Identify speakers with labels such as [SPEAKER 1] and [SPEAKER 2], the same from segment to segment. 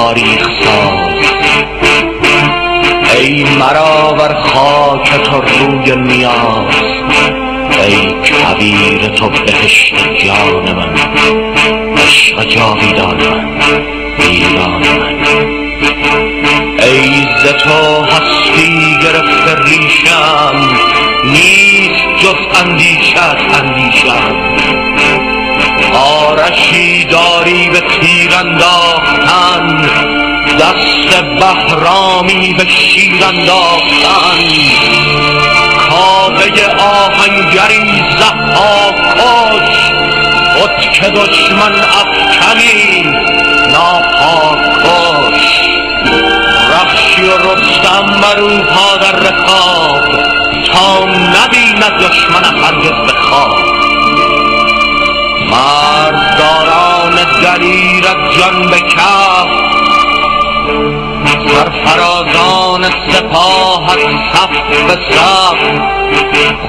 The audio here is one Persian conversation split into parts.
[SPEAKER 1] تاریخ ساز، ای مرا بر خاک تو روی نیاز، ای کبیر تو بهشت جان من، عشق جاویدان من، ایران من. ای ز تو هستی گرفته ریشم، نیست جز اندیشت اندیشم. آرشی داری به تیر انداختن، دست بهرامی به شیر انداختن. کاوه آهنگری ضحاک کش، خود که دشمن افکنی ناپاک کش. رخشی و رستم برو پا در رکاب، تا نبیند دشمن هرگز به خواب. مرداران دلیر از جان به کف، سرفرازان سپاه از صف به صف.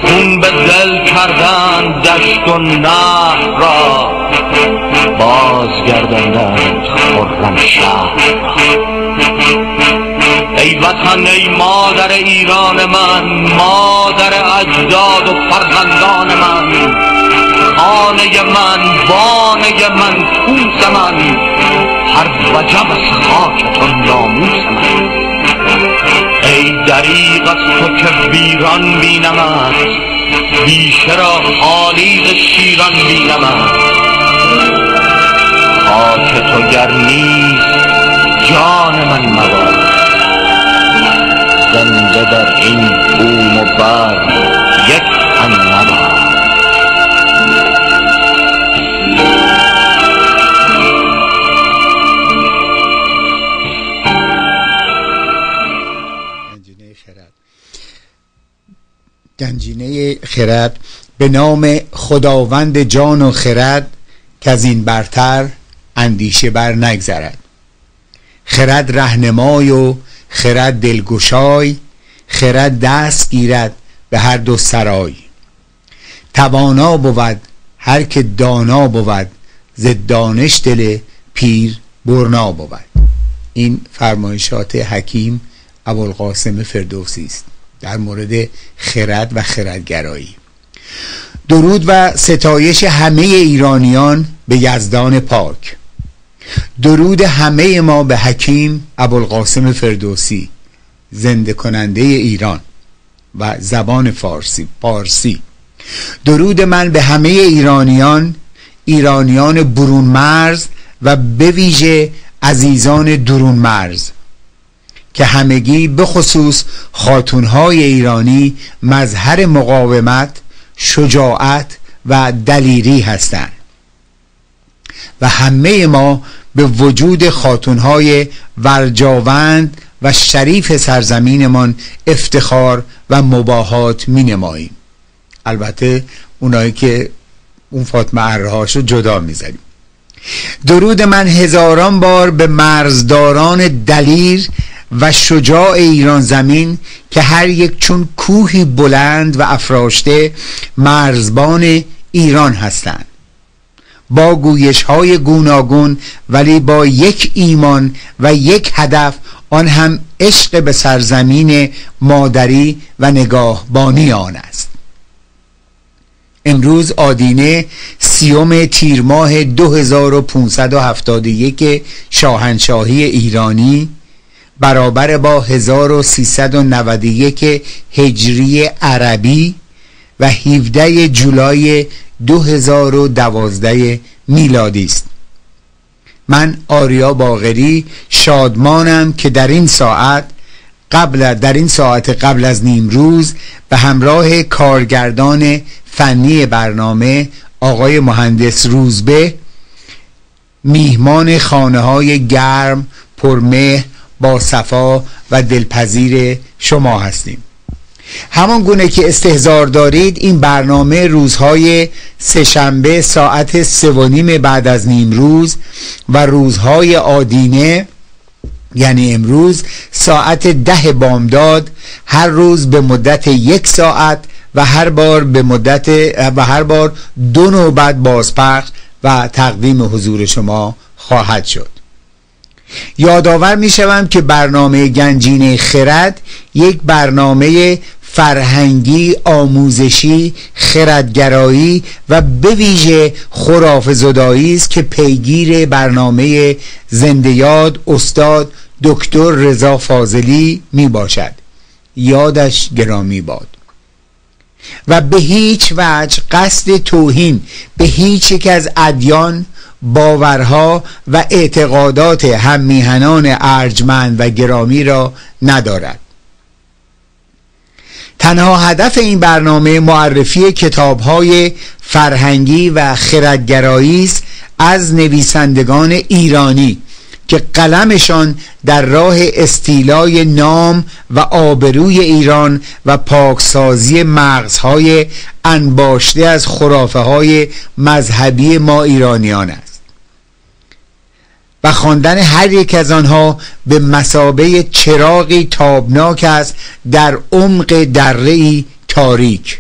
[SPEAKER 1] خون به دل کردند دشت و نهر را، بازگرداندند خرم شهر را. ای وطن ای مادر ایران من، مادر اجداد و فرزندان من، خانه من، بانه من، کوس من، هر وجب از خاکتون ناموس من. ای دریغ از تو که ویران بینمت، بیشه را خالی ز شیران بینمت. خاک تو گر نیست جان من مباد، زنده در این بوم و بر یک تن نباد.
[SPEAKER 2] گنجینه خرد. به نام خداوند جان و خرد، که از این برتر اندیشه بر نگذرد. خرد رهنمای و خرد دلگشای، خرد دست گیرد به هر دو سرای. توانا بود هر که دانا بود، ز دانش دل پیر برنا بود. این فرمایشات حکیم ابوالقاسم فردوسی است در مورد خرد و خردگرایی. درود و ستایش همه ایرانیان به یزدان پاک. درود همه ما به حکیم ابوالقاسم فردوسی، زنده کننده ایران و زبان پارسی. درود من به همه ایرانیان برون مرز و به ویژه عزیزان درون مرز، که همگی به خصوص خاتونهای ایرانی مظهر مقاومت، شجاعت و دلیری هستند و همه ما به وجود خاتونهای ورجاوند و شریف سرزمینمان افتخار و مباهات می نماییم. البته اونایی که اون فاطمه ارهاشو جدا می زنیم. درود من هزاران بار به مرزداران دلیر و شجاع ایران زمین، که هر یک چون کوهی بلند و افراشته مرزبان ایران هستند، با گویش های گوناگون ولی با یک ایمان و یک هدف، آن هم عشق به سرزمین مادری و نگاهبانی آن است. امروز آدینه 30 تیر ماه 2571 شاهنشاهی ایرانی، برابر با 1391 هجری عربی و 17 جولای 2012 میلادی است. من آریا باقری شادمانم که در این ساعت قبل از نیمروز به همراه کارگردان فنی برنامه آقای مهندس روزبه، میهمان خانه‌های گرم، پرمهر، با صفا و دلپذیر شما هستیم. همان گونه که استحضار دارید، این برنامه روزهای سه‌شنبه ساعت 3:30 بعد از نیمروز و روزهای آدینه یعنی امروز ساعت 10 بامداد، هر روز به مدت 1 ساعت و هر بار 2 نوبت بازپخش و تقدیم حضور شما خواهد شد. یادآور می شوم که برنامه گنجینه خرد یک برنامه فرهنگی، آموزشی، خردگرایی و به ویژه خرافه زدایی است که پیگیر برنامه زنده یاد استاد دکتر رضا فاضلی می باشد. یادش گرامی باد. و به هیچ وجه قصد توهین به هیچ یک از ادیان، باورها و اعتقادات هم میهنان ارجمند و گرامی را ندارد. تنها هدف این برنامه معرفی کتاب‌های فرهنگی و خردگرایی است از نویسندگان ایرانی که قلمشان در راه استیلای نام و آبروی ایران و پاکسازی مغزهای انباشته از خرافه‌های مذهبی ما ایرانیان است و خواندن هر یک از آنها به مثابه چراغی تابناک است در عمق دره‌ای تاریک.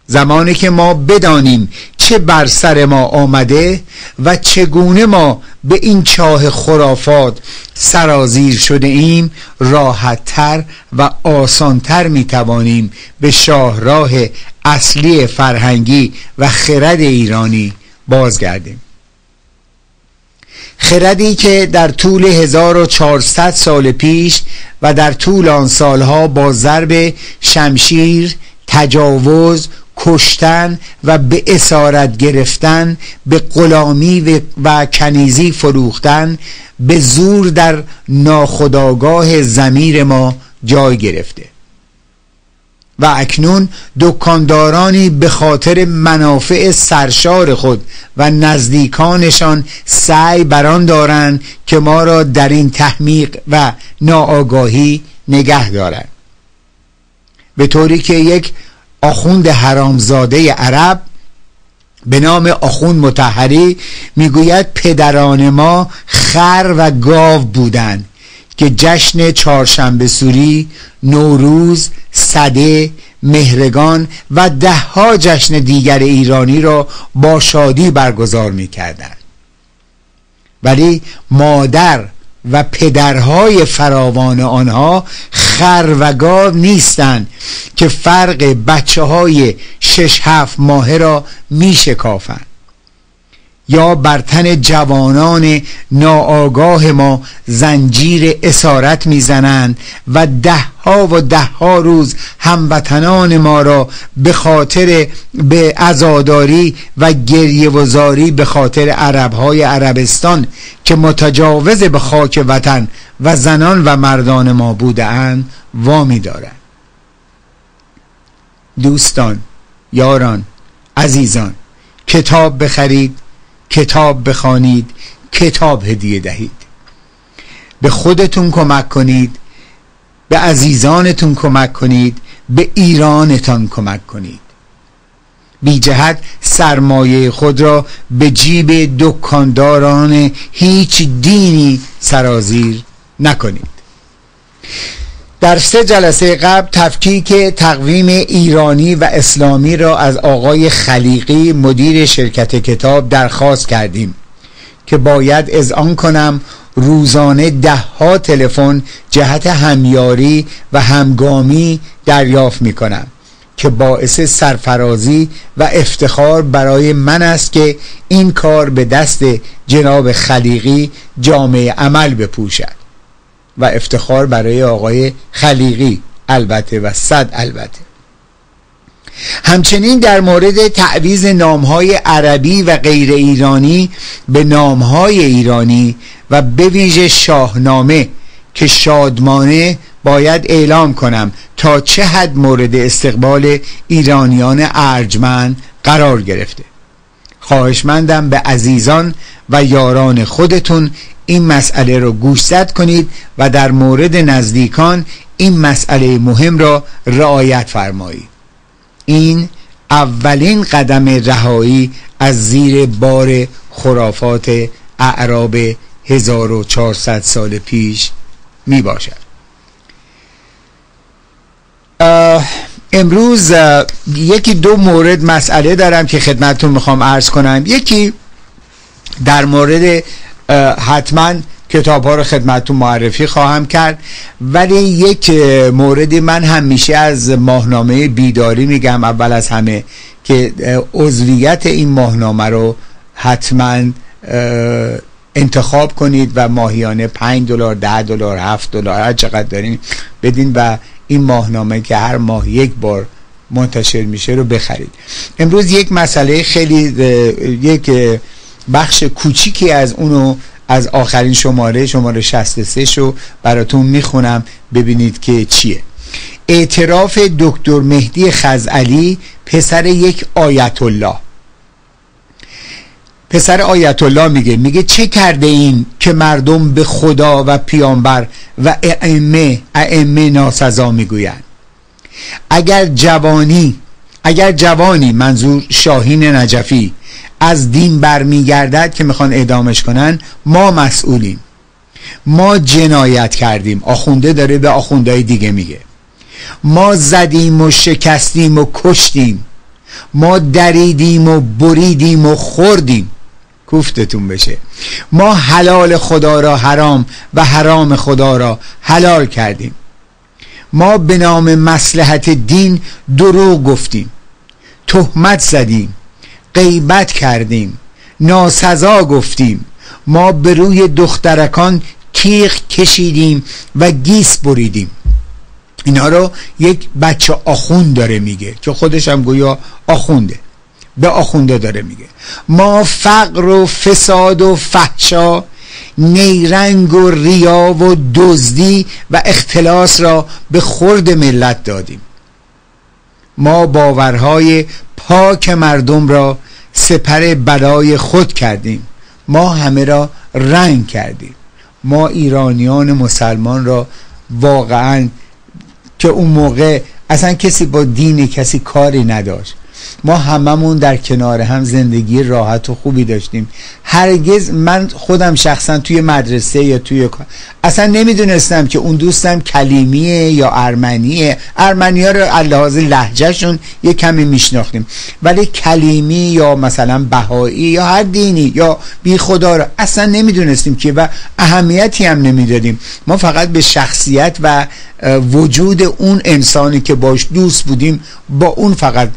[SPEAKER 2] زمانی که ما بدانیم چه بر سر ما آمده و چگونه ما به این چاه خرافات سرازیر شده ایم، راحت‌تر و آسان‌تر می‌توانیم به شاهراه اصلی فرهنگی و خرد ایرانی بازگردیم. خردی که در طول 1400 سال پیش و در طول آن سالها با ضرب شمشیر، تجاوز، کشتن و به اسارت گرفتن، به غلامی و کنیزی فروختن، به زور در ناخودآگاه ضمیر ما جای گرفته و اکنون دکاندارانی به خاطر منافع سرشار خود و نزدیکانشان سعی بران دارند که ما را در این تحمیق و ناآگاهی نگه دارند، به طوری که یک آخوند حرامزاده عرب به نام آخوند مطهری میگوید پدران ما خر و گاو بودند که جشن چهارشنبه سوری، نوروز، سده، مهرگان و دهها جشن دیگر ایرانی را با شادی برگزار می‌کردند. ولی مادر و پدرهای فراوان آنها خر و گاو نیستند که فرق بچه‌های 6-7 ماهه را می‌شکافند یا بر تن جوانان ناآگاه ما زنجیر اسارت میزنند و دهها روز هموطنان ما را به خاطر به عزاداری و گریه و زاری به خاطر عربهای عربستان که متجاوز به خاک وطن و زنان و مردان ما بودند وامی دارند. دوستان، یاران، عزیزان، کتاب بخرید، کتاب بخوانید، کتاب هدیه دهید، به خودتون کمک کنید، به عزیزانتون کمک کنید، به ایرانتان کمک کنید. بی جهت سرمایه خود را به جیب دکانداران هیچ دینی سرازیر نکنید. در 3 جلسه قبل تفکیک تقویم ایرانی و اسلامی را از آقای خلیقی مدیر شرکت کتاب درخواست کردیم که باید اذعان کنم روزانه 10 تلفن جهت همیاری و همگامی دریافت می کنم که باعث سرفرازی و افتخار برای من است که این کار به دست جناب خلیقی جامعه عمل بپوشد و افتخار برای آقای خلیقی البته و 100 البته. همچنین در مورد تعویض نامهای عربی و غیر ایرانی به نامهای ایرانی و به ویژه شاهنامه که شادمانه باید اعلام کنم تا چه حد مورد استقبال ایرانیان ارجمند قرار گرفته. خواهشمندم به عزیزان و یاران خودتون این مسئله را گوشزد کنید و در مورد نزدیکان این مسئله مهم را رعایت فرمایید. این اولین قدم رهایی از زیر بار خرافات اعراب 1400 سال پیش می باشد. امروز 1-2 مسئله دارم که خدمتتون میخوام عرض کنم. یکی در مورد حتما کتاب ها رو خدمتتون معرفی خواهم کرد. ولی یک موردی من همیشه از ماهنامه بیداری میگم اول از همه، که عضویت این ماهنامه رو حتما انتخاب کنید و ماهیانه $5 $10 $7 هر چقدر دارین بدین و این ماهنامه که هر ماه یک بار منتشر میشه رو بخرید. امروز یک مسئله خیلی یک بخش کوچیکی از اونو از آخرین شماره 63 شو براتون میخونم ببینید که چیه. اعتراف دکتر مهدی خزعلی پسر یک آیت الله. پسر آیت الله میگه چه کرده این که مردم به خدا و پیامبر و ائمه ناسزا میگویند؟ اگر جوانی منظور شاهین نجفی از دین برمیگردد که میخوان اعدامش کنن، ما مسئولیم. ما جنایت کردیم. آخونده داره به آخوندهای دیگه میگه ما زدیم و شکستیم و کشتیم، ما دریدیم و بریدیم و خوردیم. کوفتتون بشه. ما حلال خدا را حرام و حرام خدا را حلال کردیم. ما به نام مصلحت دین دروغ گفتیم، تهمت زدیم، غیبت کردیم، ناسزا گفتیم. ما به روی دخترکان تیغ کشیدیم و گیس بریدیم. اینا رو یک بچه آخوند داره میگه که خودش هم گویا آخونده، به آخونده داره میگه. ما فقر و فساد و فحشا، نیرنگ و ریا و دزدی و اختلاس را به خورد ملت دادیم. ما باورهای پاک مردم را سپر بلای خود کردیم. ما همه را رنگ کردیم. ما ایرانیان مسلمان را واقعا که اون موقع اصلا کسی با دین کسی کاری نداشت، ما هممون در کنار هم زندگی راحت و خوبی داشتیم. هرگز من خودم شخصا توی مدرسه یا توی اصلا نمیدونستم که اون دوستم کلیمیه یا ارمنیه. ارمنی ها رو لحاظ لهجهشون یه کمی میشناختیم، ولی کلیمی یا مثلا بهایی یا هر دینی یا بی خدا رو اصلا نمیدونستیم که و اهمیتی هم نمیدادیم. ما فقط به شخصیت و وجود اون انسانی که باش دوست بودیم با اون فقط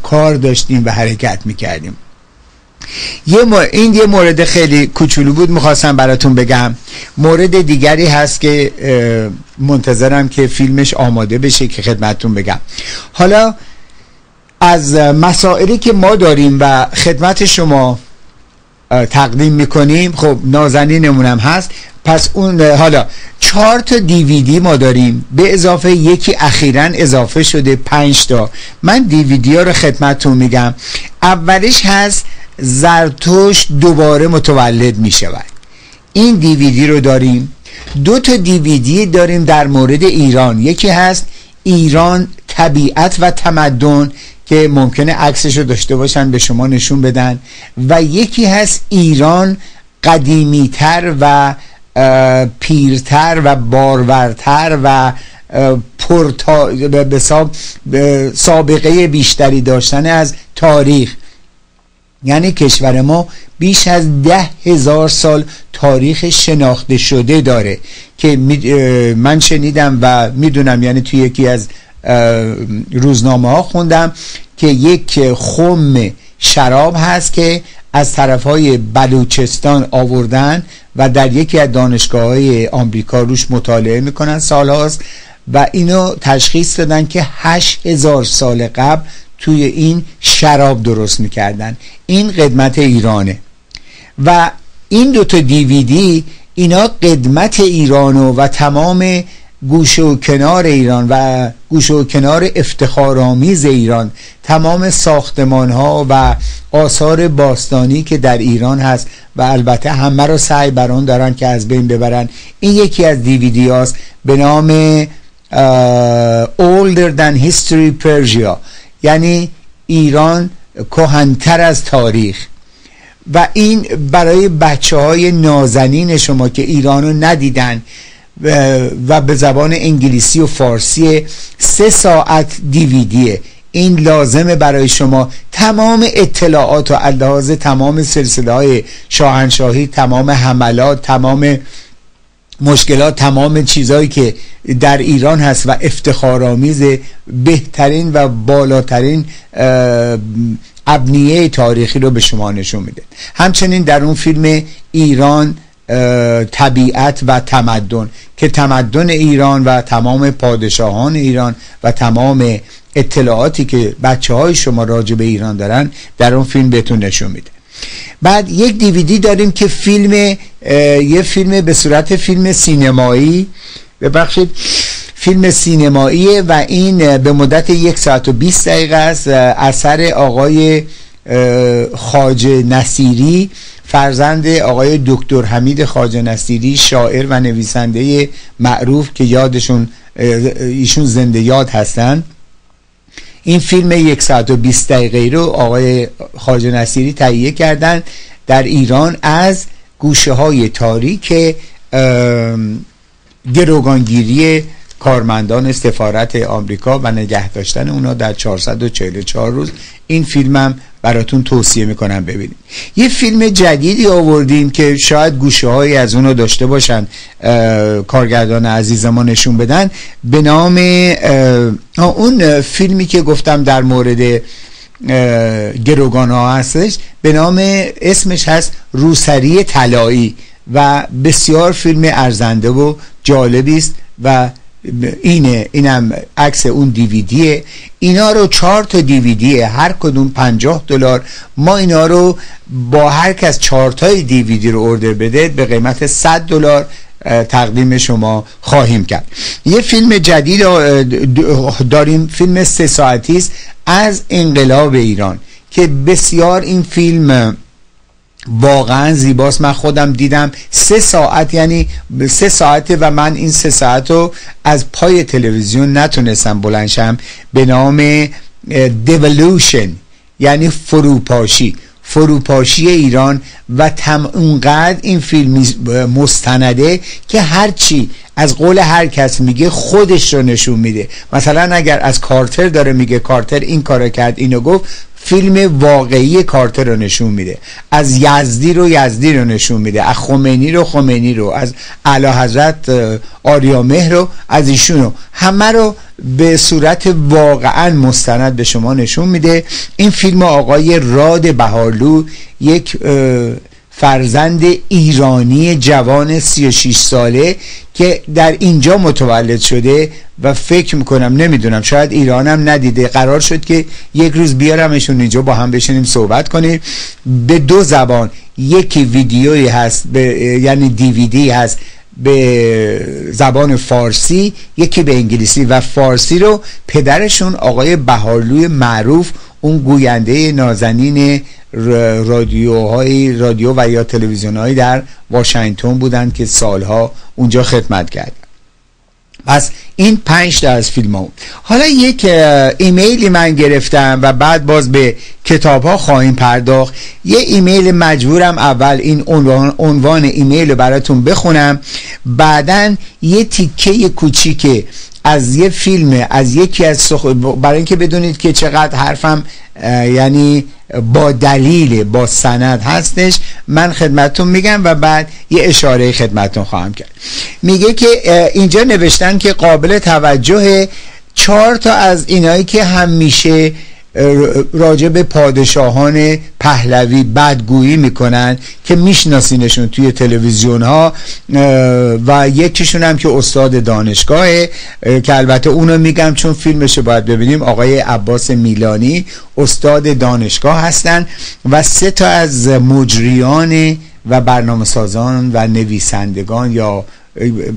[SPEAKER 2] کار داشتیم و حرکت میکردیم. این یه مورد خیلی کوچولو بود میخواستم براتون بگم. مورد دیگری هست که منتظرم که فیلمش آماده بشه که خدمتتون بگم. حالا از مسائلی که ما داریم و خدمت شما تقدیم میکنیم، خب نازنینمون هم هست. پس اون حالا 4 تا DVD ما داریم به اضافه یکی اخیراً اضافه شده 5 تا. من DVD ها رو خدمتتون میگم. اولش هست زرتشت دوباره متولد میشود. این DVD رو داریم. 2 تا DVD داریم در مورد ایران. یکی هست ایران طبیعت و تمدن که ممکنه عکسش رو داشته باشن به شما نشون بدن، و یکی هست ایران قدیمیتر و پیرتر و بارورتر و به سابقه بیشتری داشتن از تاریخ. یعنی کشور ما بیش از 10,000 سال تاریخ شناخته شده داره که من شنیدم و میدونم، یعنی توی یکی از روزنامه ها خوندم که یک خم شراب هست که از طرفهای بلوچستان آوردن و در یکی از دانشگاه‌های آمریکا روش مطالعه میکنن سالهاست و اینو تشخیص دادن که 8,000 سال قبل توی این شراب درست میکردن. این قدمت ایرانه. و این 2 تا DVD اینا قدمت ایرانو و تمام گوشه و کنار ایران و گوشه و کنار افتخارآمیز ایران، تمام ساختمان ها و آثار باستانی که در ایران هست و البته همه رو سعی بران دارن که از بین ببرن. این یکی از DVD هاست به نام Older than History Persia، یعنی ایران کهن‌تر از تاریخ. و این برای بچه های نازنین شما که ایرانو ندیدن و به زبان انگلیسی و فارسی 3 ساعت دیویدیه. این لازمه برای شما تمام اطلاعات و لحاظ تمام سلسله های شاهنشاهی، تمام حملات، تمام مشکلات، تمام چیزهایی که در ایران هست و افتخارآمیز، بهترین و بالاترین ابنیه تاریخی رو به شما نشون میده. همچنین در اون فیلم ایران طبیعت و تمدن که تمدن ایران و تمام پادشاهان ایران و تمام اطلاعاتی که بچه های شما راجع به ایران دارن در اون فیلم بهتون نشون میده. بعد یک دیویدی داریم که یه فیلم به صورت فیلم سینمایی، ببخشید فیلم سینماییه و این به مدت 1 ساعت و 20 دقیقه است، اثر آقای خواجه نصیری، فرزند آقای دکتر حمید خواجه نصیری، شاعر و نویسنده معروف که ایشون زنده یاد هستن. این فیلم 1 ساعت و 20 دقیقه رو آقای خواجه نصیری تهیه کردن در ایران از گوشه های تاریک گروگانگیری کارمندان سفارت آمریکا و نگه داشتن اونا در 444 روز. این فیلمم براتون توصیه میکنم ببینید. یه فیلم جدیدی آوردیم که شاید گوشه هایی از اونو داشته باشن کارگردان عزیز ما نشون بدن، به نام اون فیلمی که گفتم در مورد گروگان ها هستش، به نام اسمش هست روسری طلایی و بسیار فیلم ارزنده و جالبی است و اینم عکس اون دیویدیه. اینا رو 4 تا دیویدیه، هر کدوم $50. ما اینا رو با هر کس 4 تای دیویدی رو اوردر بده به قیمت $100 تقدیم شما خواهیم کرد. یه فیلم جدید داریم، فیلم 3 ساعتی است از انقلاب ایران که بسیار این فیلم واقعا زیباست. من خودم دیدم 3 ساعت، یعنی 3 ساعته و من این 3 ساعت رو از پای تلویزیون نتونستم بلندشم. به نام Devolution، یعنی فروپاشی ایران و اونقدر این فیلم مستنده که هرچی از قول هر کس میگه خودش رو نشون میده. مثلا اگر از کارتر داره میگه کارتر این کارو کرد اینو گفت، فیلم واقعی کارتر رو نشون میده. از یزدی رو نشون میده، از خمینی رو، از اعلیحضرت آریامهر رو، از ایشونو، همه رو به صورت واقعا مستند به شما نشون میده. این فیلم آقای راد بهارلو، یک فرزند ایرانی جوان 36 ساله که در اینجا متولد شده و فکر میکنم، نمیدونم، شاید ایرانم ندیده. قرار شد که یک روز بیارمشون اینجا با هم بشینیم صحبت کنیم به 2 زبان. یکی ویدیویی هست یعنی دیویدی هست به زبان فارسی، یکی به انگلیسی، و فارسی رو پدرشون آقای بهارلوی معروف، اون گوینده نازنین رادیو و یا تلویزیون‌هایی در واشنگتن بودند که سالها اونجا خدمت کردن. پس این 5 تا از فیلم ها. حالا یک ایمیلی من گرفتم و بعد باز به کتاب ها خواهیم پرداخت. یه ایمیل مجبورم اول این عنوان ایمیل رو براتون بخونم، بعدن یه تیکه کوچیک از یه فیلم، از یکی از برای اینکه بدونید که چقدر حرفم یعنی با دلیل، با سند هستش، من خدمتتون میگم و بعد یه اشاره خدمتتون خواهم کرد. میگه که اینجا نوشتن که قابل توجه 4 تا از اینایی که همیشه راجع به پادشاهان پهلوی بدگویی میکنن که میشناسینشون توی تلویزیون ها، و یکیشون هم که استاد دانشگاهه که البته اونو میگم چون فیلمشو باید ببینیم، آقای عباس میلانی استاد دانشگاه هستن، و 3 تا از مجریان و برنامه سازان و نویسندگان، یا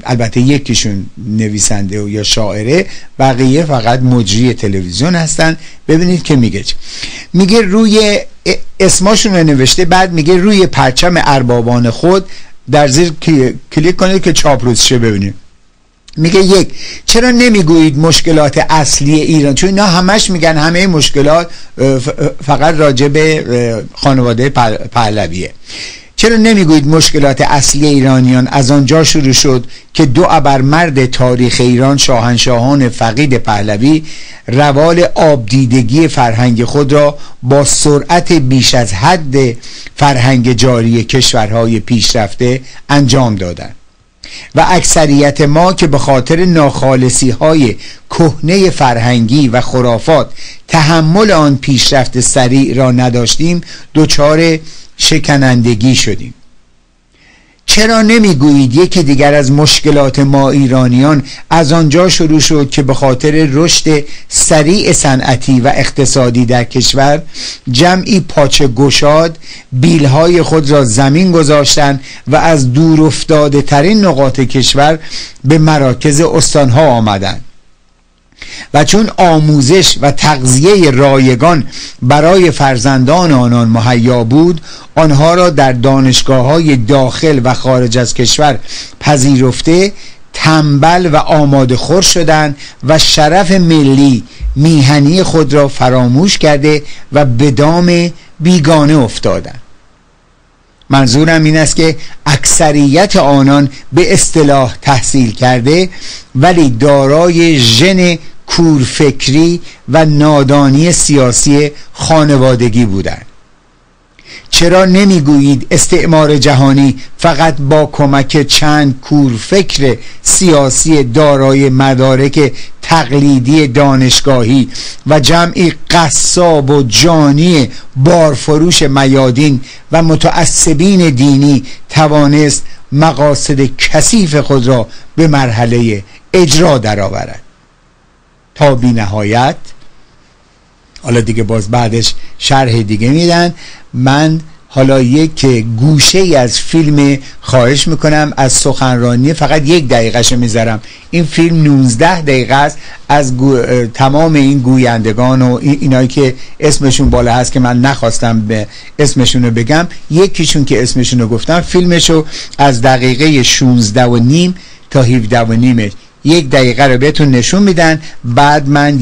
[SPEAKER 2] البته یکیشون نویسنده یا شاعره، بقیه فقط مجری تلویزیون هستن. ببینید که میگه روی اسماشون رو نوشته، بعد میگه روی پرچم اربابان خود در زیر کلیک کنید که چاپلوس شه. ببینید میگه 1. چرا نمیگویید مشکلات اصلی ایران، چون اینا همش میگن همه مشکلات فقط راجع به خانواده پهلویه. چرا نمیگویید مشکلات اصلی ایرانیان از آنجا شروع شد که دو ابرمرد تاریخ ایران، شاهنشاهان فقید پهلوی، روال آبدیدگی فرهنگ خود را با سرعت بیش از حد فرهنگ جاری کشورهای پیشرفته انجام دادند و اکثریت ما که به خاطر ناخالصی های کهنه فرهنگی و خرافات تحمل آن پیشرفت سریع را نداشتیم دچار شکنندگی شدیم. چرا نمیگویید یکی دیگر از مشکلات ما ایرانیان از آنجا شروع شد که به خاطر رشد سریع صنعتی و اقتصادی در کشور جمعی پاچه گشاد بیلهای خود را زمین گذاشتند و از دور افتاده ترین نقاط کشور به مراکز استانها آمدند و چون آموزش و تغذیه رایگان برای فرزندان آنان مهیا بود، آنها را در دانشگاه‌های داخل و خارج از کشور پذیرفته، تنبل و آماده خور شدند و شرف ملی میهنی خود را فراموش کرده و به دام بیگانه افتادند. منظورم این است که اکثریت آنان به اصطلاح تحصیل کرده ولی دارای ژن کورفکری و نادانی سیاسی خانوادگی بودند. چرا نمیگویید استعمار جهانی فقط با کمک چند کورفکر سیاسی دارای مدارک تقلیدی دانشگاهی و جمعی قصاب و جانی بارفروش میادین و متعصبین دینی توانست مقاصد کثیف خود را به مرحله اجرا درآورد؟ تا بی نهایت. حالا دیگه باز بعدش شرح دیگه میدن. من حالا یک گوشه ای از فیلم خواهش میکنم از سخنرانی فقط 1 دقیقه میذارم. این فیلم 19 دقیقه است از تمام این گویندگان و اینایی که اسمشون بالا هست که من نخواستم به اسمشون رو بگم. یکیشون که اسمشون رو گفتم فیلمشو از دقیقه 16:30 تا 17:30 1 دقیقه رو بهتون نشون میدن. بعد من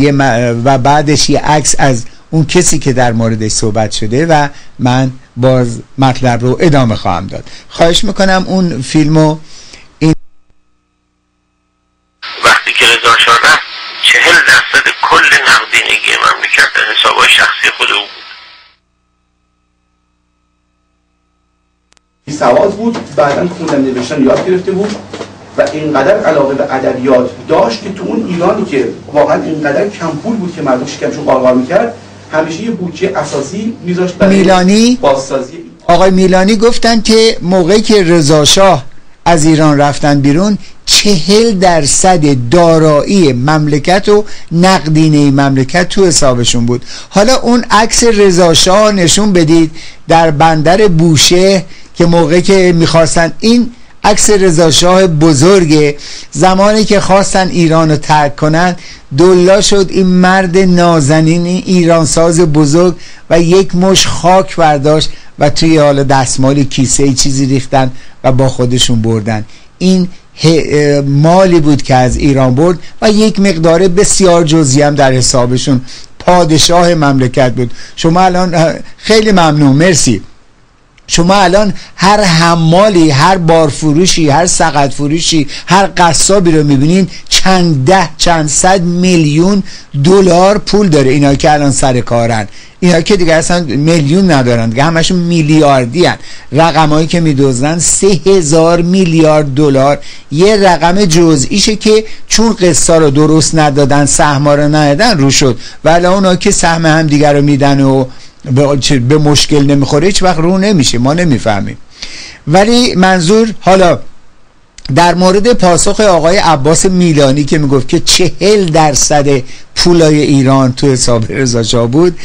[SPEAKER 2] و بعدش یه عکس از اون کسی که در موردش صحبت شده و من باز مطلب رو ادامه خواهم داد. خواهش میکنم اون فیلمو
[SPEAKER 3] وقتی که رضا شاه رفت 40% کل نقدینگی مملکت در حسابهای شخصی خود او بود.
[SPEAKER 4] سواد بود، بعداً خوندن نوشتن یاد گرفته بود و اینقدر علاقه به ادبیات داشت که تو اون ایرانی که واقعا اینقدر کم پول بود که مردم شکمشون قارقار میکرد، همیشه یه بودجه اساسی میذاشت برای
[SPEAKER 2] میلانی.
[SPEAKER 4] بازسازی. آقای
[SPEAKER 2] میلانی گفتن که موقعی که رضا شاه از ایران رفتن بیرون 40% دارایی مملکت و نقدینه مملکت تو حسابشون بود. حالا اون عکس رضا شاه نشون بدید در بندر بوشهر که موقعی که میخواستن، این عکس رضا شاه بزرگه، زمانی که خواستن ایران رو ترک کنن دلا شد این مرد نازنین ایرانساز بزرگ و یک مش خاک برداشت و توی حال دستمالی کیسه چیزی ریختن و با خودشون بردن. این مالی بود که از ایران برد و یک مقدار بسیار جزئی هم در حسابشون. پادشاه مملکت بود. شما الان خیلی ممنون، مرسی. شما الان هر حمالی، هر بارفروشی، هر سقط فروشی، هر قصابی رو میبینین چند صد میلیون دلار پول داره. اینا که الان سر کارن، اینا که دیگه اصلا میلیون ندارن دیگه، همشون میلیاردی هن. رقمایی که میدوزن 3000 میلیارد دلار یه رقم جزئیشه که چون قصه رو درست ندادن، سهما رو ندادن رو شد. ولی اونا که سهم هم دیگر رو میدن و به مشکل نمیخوره هیچ وقت رو نمیشه، ما نمیفهمیم. ولی منظور حالا در مورد پاسخ آقای عباس میلانی که میگفت که 40% پولای ایران تو حساب رضا شاه بود،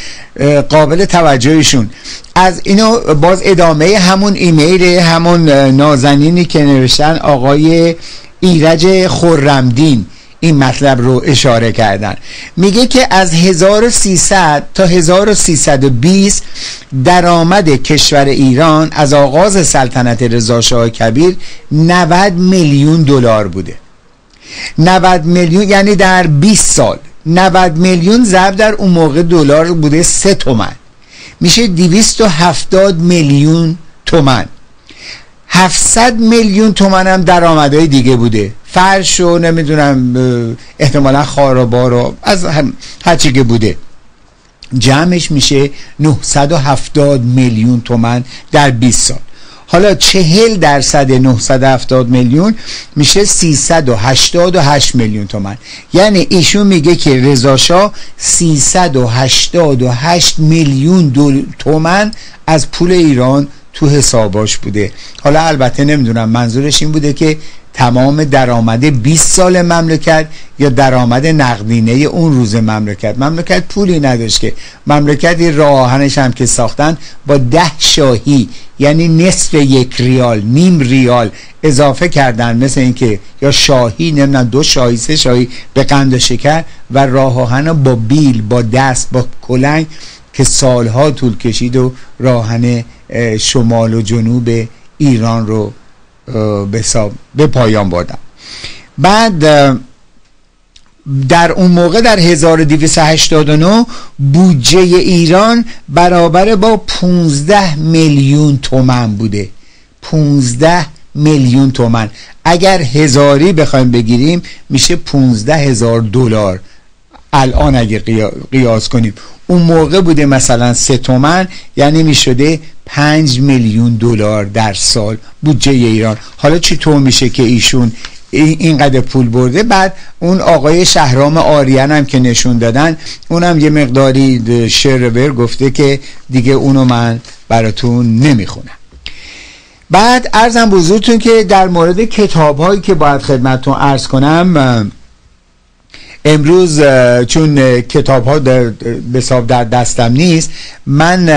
[SPEAKER 2] قابل توجهشون. از اینو باز ادامه همون ایمیل همون نازنینی که نوشتن آقای ایرج خرمدین این مطلب رو اشاره کردن. میگه که از 1300 تا 1320 درآمد کشور ایران از آغاز سلطنت رضا شاه کبیر 90 میلیون دلار بوده. 90 میلیون یعنی در 20 سال 90 میلیون ضرب در اون موقع دلار بوده 3 تومن، میشه 270 میلیون تومن. 700 میلیون تومان هم درآمدهای دیگه بوده، فرش و نمیدونم احتمالا خاربار و از هر چی که بوده، جمعش میشه 970 میلیون تومان در 20 سال. حالا 40% 970 میلیون میشه 388 میلیون تومان. یعنی ایشون میگه که رضا شاه 388 میلیون تومان از پول ایران تو حساباش بوده. حالا البته نمیدونم منظورش این بوده که تمام درآمد 20 سال مملکت یا درآمد نقدینه اون روز مملکت پولی نداشت که مملکت راه آهنش هم که ساختن با 10 شاهی یعنی نصف 1 ریال، نیم ریال اضافه کردن، مثل این که یا شاهی نمیدونم 2 شاهی 3 شاهی به قند و شکر و راه آهن با بیل با دست با کلنگ که سالها طول کشید و راهن شمال و جنوب ایران رو به پایان بردن. بعد در اون موقع در 1289 بودجه ایران برابر با 15 میلیون تومان بوده. 15 میلیون تومان اگر هزاری بخوایم بگیریم میشه 15,000 دلار. الان اگه قیاس کنیم اون موقع بوده مثلا 3 تومن، یعنی میشده 5 میلیون دلار در سال بودجه ایران. حالا چطور میشه که ایشون اینقدر پول برده؟ بعد اون آقای شهرام آریان هم که نشون دادن، اونم یه مقداری شعر گفته که دیگه اونو من براتون نمیخونم. بعد عرضم بزرگتون که در مورد کتاب هایی که باید خدمتتون عرض کنم، امروز چون کتاب ها به حساب در دستم نیست، من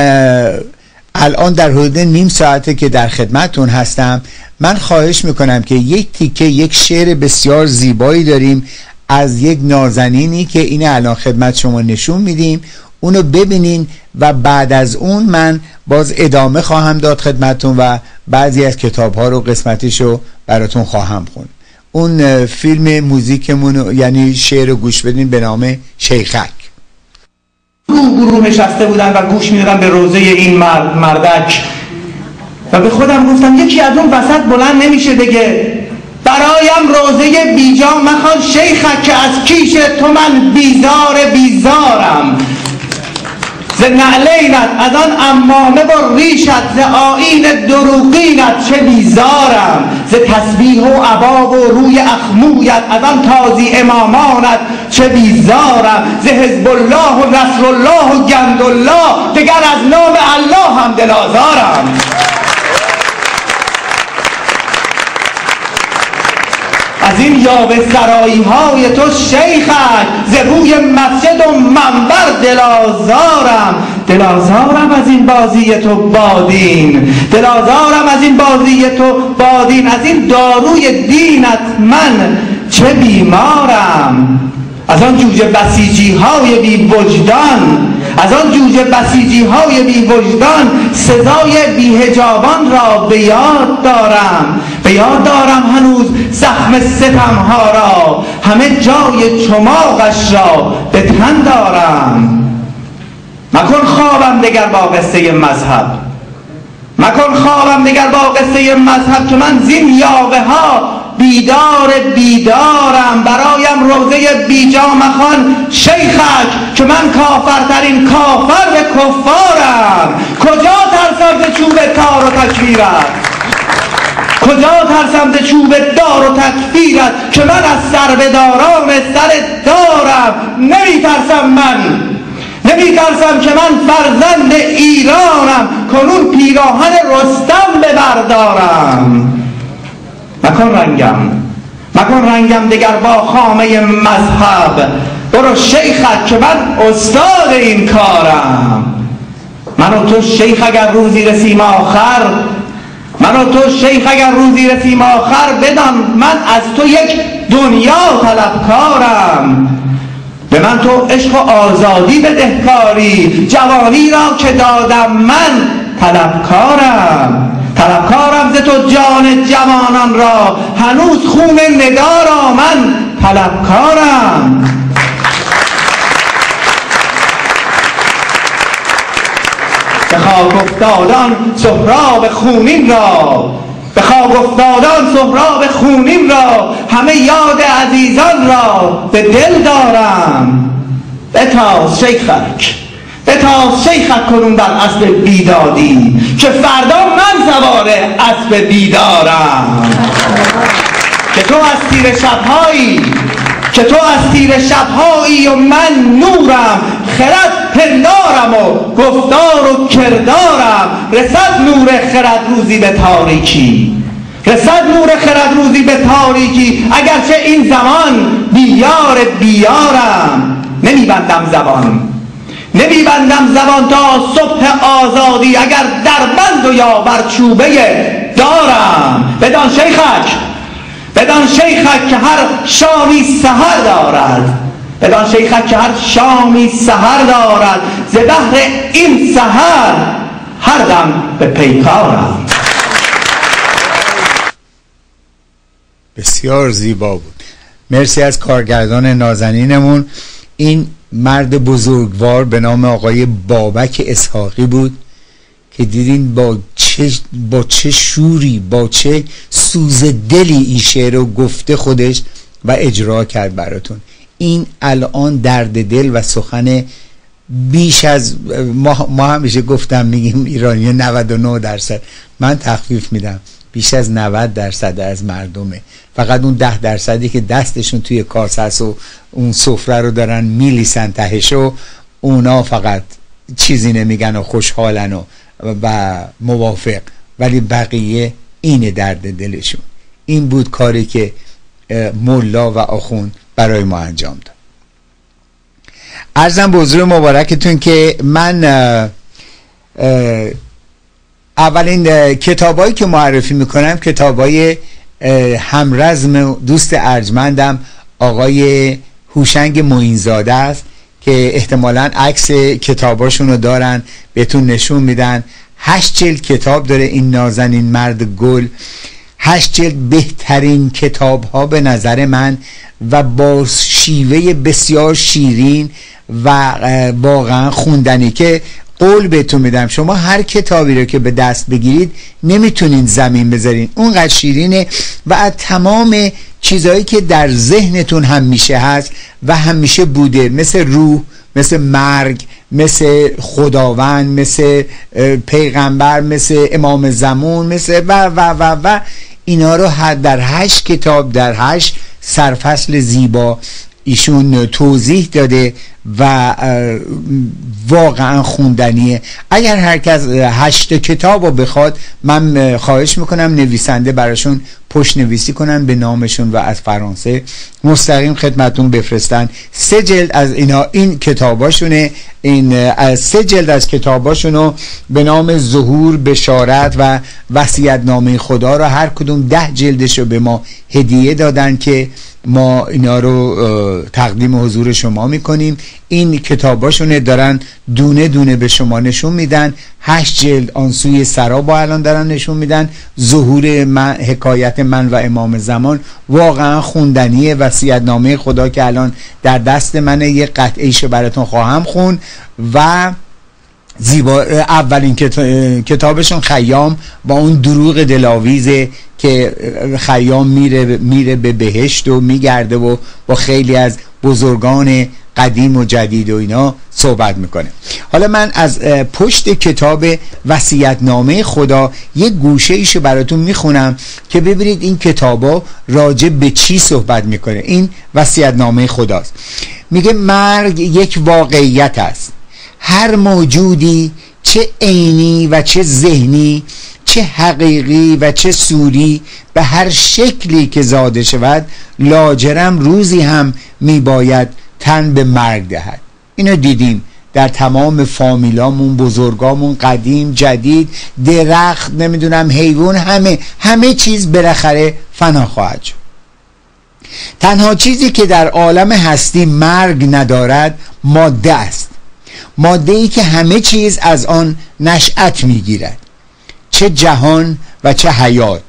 [SPEAKER 2] الان در حدود نیم ساعته که در خدمتتون هستم. من خواهش میکنم که یک تیکه یک شعر بسیار زیبایی داریم از یک نازنینی که اینه الان خدمت شما نشون میدیم، اونو ببینین و بعد از اون من باز ادامه خواهم داد خدمتتون و بعضی از کتاب ها رو قسمتشو براتون خواهم خوند. اون فیلم موزیکمون یعنی شعر رو گوش بدین به نام شیخک.
[SPEAKER 4] گروه نشسته بودن و گوش میدادن به روزه این مردک و به خودم گفتم یکی از اون وسط بلند نمیشه بگه برایم روزه بیجا مخوان شیخک که از کیش تو من بیزارم. ز نعلینت از آن امامه و ریشت ز آیین دروغینت چه بیزارم. ز تسبیح و عبا و روی اخمویت از آن تازی امامانت چه بیزارم. ز حزب الله و نصر الله و گند الله دگر از نام الله هم دلازارم. از این یاوه سرایی های تو شیخک ز روی مسجد و منبر دلازارم از این بازی تو بادین، دلازارم از این بازی تو بادین. از این داروی دینت من چه بیمارم. از آن جوجه بسیجی های بی وجدان، از آن جوجه بسیجی های بی وجدان سزای بیهجابان را به یاد دارم هنوز زخم ستم ها را، همه جای چماغش را به تن دارم. مکن خوابم دگر با قصه مذهب، مکن خوابم دگر با قصه مذهب که من زین یاوه ها بیدارم. برایم روزه بیجا مخوان شیخک که من کافرترین کافر به کفارم. کجا ترسم ز چوب تار و تکفیرت، کجا ترسم ز چوب دار و تکفیرت که من از سربداران سر دارم. نمیترسم که من فرزند ایرانم کنون پیراهن رستم ببردارم. مکن رنگم دگر با خامه مذهب، برو شیخک که من استاد این کارم. من و تو شیخ اگر روزی رسیم آخر بدان من از تو یک دنیا طلبکارم. به من تو عشق و آزادی بدهکاری، جوانی را که دادم من طلبکارم ز تو جان جوانان را، هنوز خون نگارا من طلبکارم. به خاک افتادان سهراب خونین را،
[SPEAKER 5] به خواب افتادان سهراب خونین را، همه یاد عزیزان را به دل دارم. بتاز شیخک، بتاز شیخک کنون بر اسب بیدادی، که فردا من سوار اسب بیدارم. که تو از تیر شبهایی، که تو از تیر شبهایی و من نورم، خرد پندارم و گفتار و کردارم. رسد نور خرد روزی به تاریکی، رسد نور خرد روزی به تاریکی، اگرچه این زمان بیار بیارم. نمیبندم زبان تا صبح آزادی، اگر دربند و یا بر چوبه دارم. بدان شیخک که هر شامی سحر دارد، بدان شیخک که هر شامی سحر دارد، ز بهر این سحر هر دم به پیکارم.
[SPEAKER 2] بسیار زیبا بود. مرسی از کارگردان نازنینمون. این مرد بزرگوار به نام آقای بابک اسحاقی بود که دیدین با چه شوری، با چه سوز دلی این شعر رو گفته خودش و اجرا کرد براتون. این الان درد دل و سخن بیش از ما همیشه گفتم میگیم ایرانی 99%، من تخفیف میدم بیش از 90% از مردمه. فقط اون 10% که دستشون توی کاسه است و اون سفره رو دارن میلیسن تهشو، اونا فقط چیزی نمیگن و خوشحالن و موافق، ولی بقیه اینه درد دلشون. این بود کاری که ملا و آخوند برای ما انجام داد. عرضم به حضور مبارکتون که من اولین کتابایی که معرفی میکنم کتابای همرزم دوست ارجمندم آقای هوشنگ معینزاده است که احتمالاً عکس کتاباشون رو دارن بهتون نشون میدن. 8 جلد کتاب داره این نازنین مرد گل. 8 جلد بهترین کتاب ها به نظر من و با شیوه بسیار شیرین و واقعا خوندنی که قول بهتون میدم شما هر کتابی رو که به دست بگیرید نمیتونین زمین بذارین، اونقدر شیرینه و از تمام چیزهایی که در ذهنتون همیشه هست و همیشه بوده، مثل روح، مثل مرگ، مثل خداوند، مثل پیغمبر، مثل امام زمان، مثل و اینا رو در 8 کتاب در 8 سرفصل زیبا ایشون توضیح داده و واقعا خوندنیه. اگر هر کس 8 کتاب رو بخواد، من خواهش میکنم نویسنده براشون پشت نویسی کنن به نامشون و از فرانسه مستقیم خدمتون بفرستن. 3 جلد از این کتاباشونه، این 3 جلد از کتاباشونو به نام ظهور، بشارت و وصیت‌نامه خدا رو هر کدوم 10 جلدشو به ما هدیه دادن که ما اینا رو تقدیم حضور شما میکنیم. این کتاباشونه دارن دونه دونه به شما نشون میدن. 8 جلد آن سوی سرا با الان دارن نشون میدن. ظهور من، حکایت من و امام زمان، واقعا خوندنیه. وصیت‌نامه خدا که الان در دست منه، یه قطعه‌ایشو براتون خواهم خوند. و زیبا اولین کتابشون خیام با اون دروغ دلاویزه که خیام میره به بهشت و میگرده و با خیلی از بزرگان قدیم و جدید و اینا صحبت میکنه. حالا من از پشت کتاب وصیت‌نامه خدا یک گوشه ایشو براتون میخونم که ببینید این کتابا راجع به چی صحبت میکنه. این وصیت‌نامه خداست. میگه مرگ یک واقعیت است. هر موجودی، چه عینی و چه ذهنی، چه حقیقی و چه صوری، به هر شکلی که زاده شود لاجرم روزی هم میباید تن به مرگ دهد. اینو دیدیم در تمام فامیلامون، بزرگامون، قدیم جدید، درخت، نمیدونم حیوان، همه چیز بالاخره فنا خواهد شد. تنها چیزی که در عالم هستی مرگ ندارد ماده است، ماده‌ای که همه چیز از آن نشأت میگیرد، چه جهان و چه حیات.